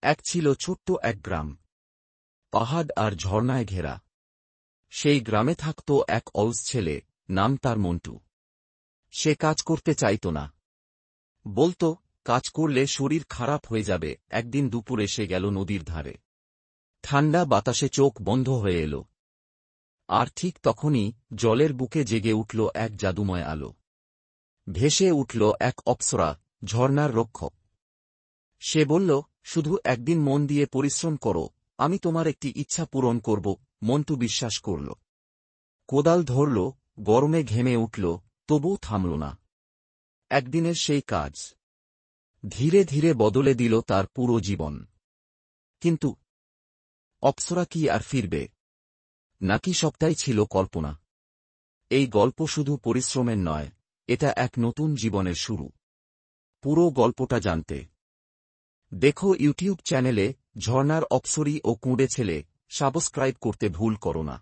এক ছিল ছোট্ট এক গ্রাম, পাহাড় আর ঝর্ণায় ঘেরা। সেই গ্রামে থাকত এক অলস ছেলে, নাম তার মন্টু। সে কাজ করতে চাইত না, বলতো কাজ করলে শরীর খারাপ হয়ে যাবে। একদিন দুপুরে সে গেল নদীর ধারে। ঠান্ডা বাতাসে চোখ বন্ধ হয়ে এল, আর ঠিক তখনই জলের বুকে জেগে উঠল এক জাদুময় আলো। ভেসে উঠল এক অপ্সরা, ঝর্ণার রক্ষক। সে বলল, শুধু একদিন মন দিয়ে পরিশ্রম করো, আমি তোমার একটি ইচ্ছা পূরণ করব। মন্টু বিশ্বাস করল। কোদাল ধরল, গরমে ঘেমে উঠল, তবুও থামল না। একদিনের সেই কাজ ধীরে ধীরে বদলে দিল তার পুরো জীবন। কিন্তু অপ্সরা কি আর ফিরবে, নাকি সবটাই ছিল কল্পনা? এই গল্প শুধু পরিশ্রমের নয়, এটা এক নতুন জীবনের শুরু। পুরো গল্পটা জানতে দেখো ইউটিউব চ্যানেলে ঝর্ণার অপ্সরী ও কুঁড়ে ছেলে। সাবস্ক্রাইব করতে ভুল করো না।